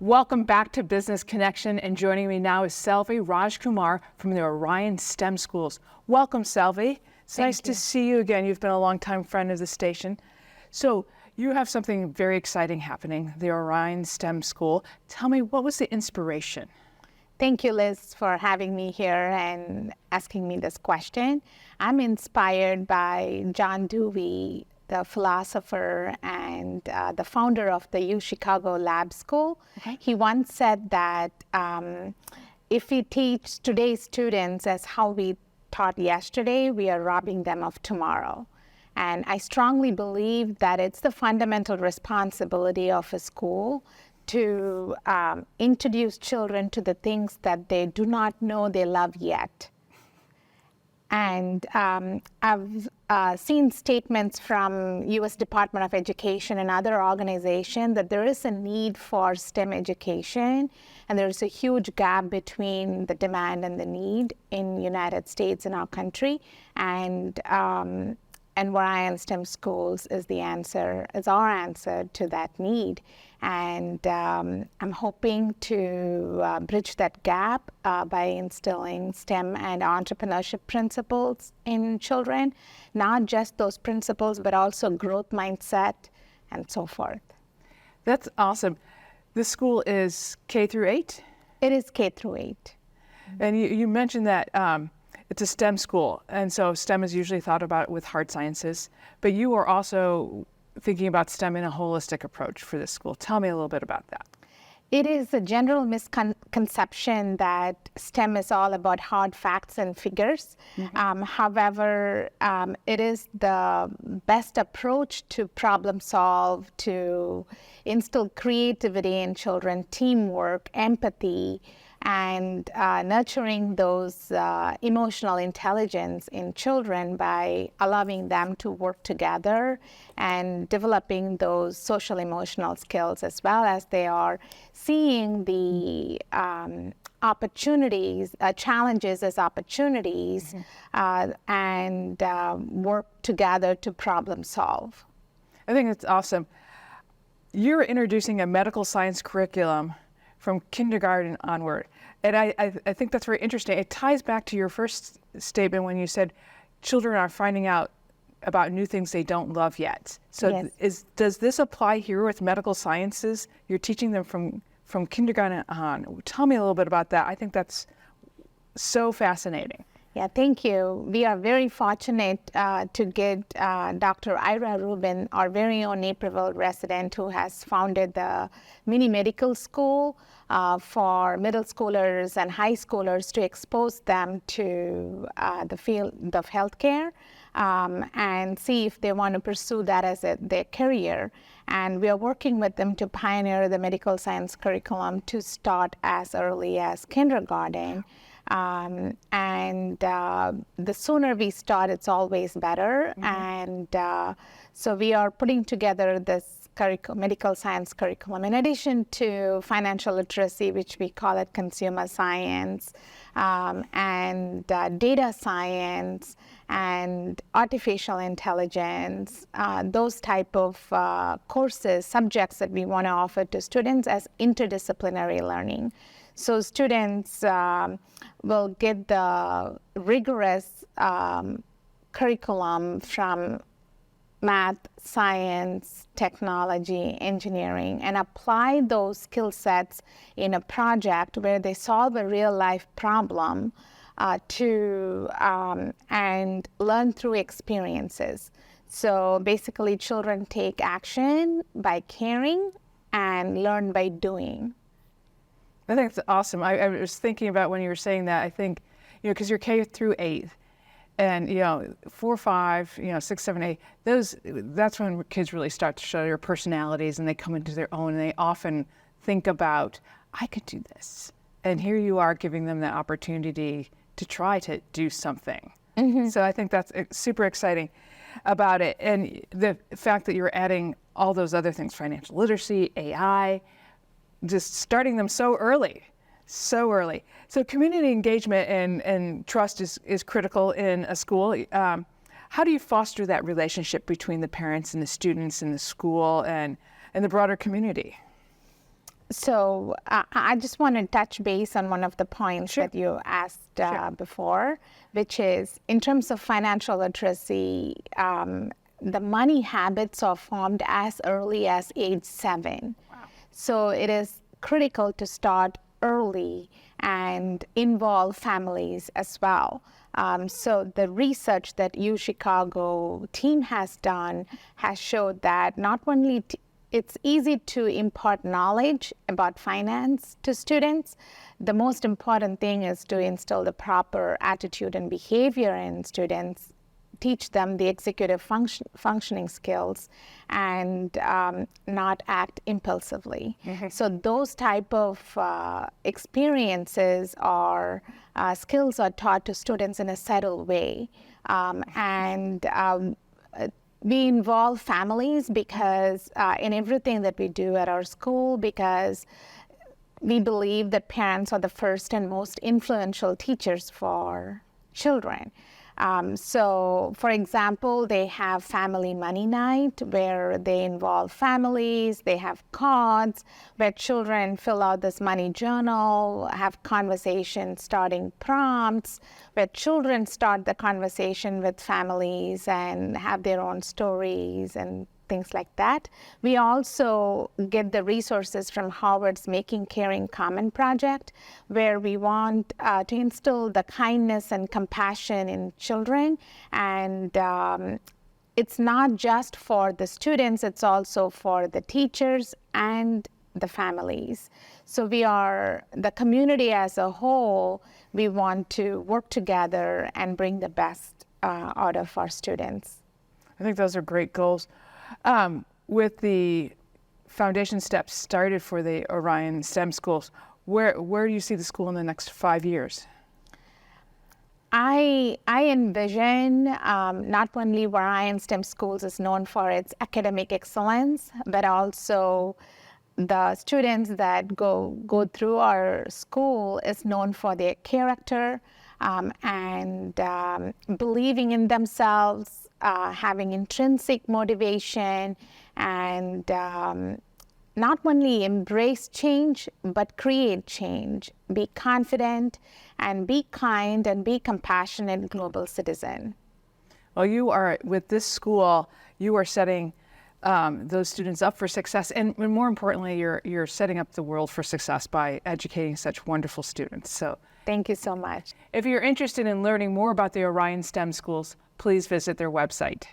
Welcome back to Business Connection, and joining me now is Selvei Rajkumar from the Orion STEM Schools. Welcome, Selvei. It's nice to see you again. You've been a longtime friend of the station. So you have something very exciting happening, the Orion STEM School. Tell me, what was the inspiration? Thank you, Liz, for having me here and asking me this question. I'm inspired by John Dewey, the philosopher and the founder of the U Chicago Lab School. Okay. He once said that if we teach today's students as how we taught yesterday, we are robbing them of tomorrow. And I strongly believe that it's the fundamental responsibility of a school to introduce children to the things that they do not know they love yet. And I've seen statements from U.S. Department of Education and other organizations that there is a need for STEM education, and there's a huge gap between the demand and the need in the United States and our country. And Orion STEM Schools is our answer to that need. And I'm hoping to bridge that gap by instilling STEM and entrepreneurship principles in children, not just those principles, but also growth mindset and so forth. That's awesome. This school is K through 8? It is K through 8. And you mentioned that it's a STEM school, and so STEM is usually thought about with hard sciences, but you are also thinking about STEM in a holistic approach for this school. Tell me a little bit about that. It is a general misconception that STEM is all about hard facts and figures. Mm-hmm. However, it is the best approach to problem solve, to instill creativity in children, teamwork, empathy, and nurturing those emotional intelligence in children by allowing them to work together and developing those social emotional skills, as well as they are seeing the opportunities, challenges as opportunities, and work together to problem solve. I think it's awesome. You're introducing a medical science curriculum from kindergarten onward. And I think that's very interesting. It ties back to your first statement when you said children are finding out about new things they don't love yet. So Yes. Does this apply here with medical sciences? You're teaching them from kindergarten on. Tell me a little bit about that. I think that's so fascinating. Yeah, thank you. We are very fortunate to get Dr. Ira Rubin, our very own Naperville resident, who has founded the mini medical school for middle schoolers and high schoolers to expose them to the field of healthcare and see if they want to pursue that as their career. And we are working with them to pioneer the medical science curriculum to start as early as kindergarten. The sooner we start, it's always better. And so we are putting together this medical science curriculum in addition to financial literacy, which we call it consumer science, and data science and artificial intelligence, those type of courses, subjects that we want to offer to students as interdisciplinary learning. So students will get the rigorous curriculum from math, science, technology, engineering, and apply those skill sets in a project where they solve a real life problem and learn through experiences. So basically children take action by caring and learn by doing. I think it's awesome. I was thinking about when you were saying that, I think, because you're K through 8, and 4, 5, 6, 7, 8, that's when kids really start to show their personalities and they come into their own, and they often think about, I could do this. And here you are giving them the opportunity to try to do something. So I think that's super exciting about it. And the fact that you're adding all those other things, financial literacy, AI, just starting them so early. So community engagement and trust is critical in a school. How do you foster that relationship between the parents and the students and the school and the broader community? So I just want to touch base on one of the points Sure. that you asked Sure. before, which is in terms of financial literacy, the money habits are formed as early as age 7. Wow. So it is critical to start early and involve families as well. So the research that U Chicago team has done has showed that not only it's easy to impart knowledge about finance to students. The most important thing is to instill the proper attitude and behavior in students, teach them the executive functioning skills, and not act impulsively. So those type of experiences or skills are taught to students in a settled way. We involve families because in everything that we do at our school, because we believe that parents are the first and most influential teachers for children. So, for example, they have family money night where they involve families. They have cards where children fill out this money journal, have conversation starting prompts, where children start the conversation with families and have their own stories and things like that. We also get the resources from Harvard's Making Caring Common project, where we want to instill the kindness and compassion in children. And it's not just for the students, it's also for the teachers and the families. So we are, the community as a whole, we want to work together and bring the best out of our students. I think those are great goals. With the foundation steps started for the Orion STEM Schools, where do you see the school in the next 5 years? I envision not only Orion STEM Schools is known for its academic excellence, but also the students that go through our school is known for their character and believing in themselves, having intrinsic motivation, and not only embrace change, but create change. Be confident and be kind and be compassionate global citizen. Well, you are, with this school, you are setting those students up for success. And more importantly, you're setting up the world for success by educating such wonderful students. So thank you so much. If you're interested in learning more about the Orion STEM Schools, please visit their website.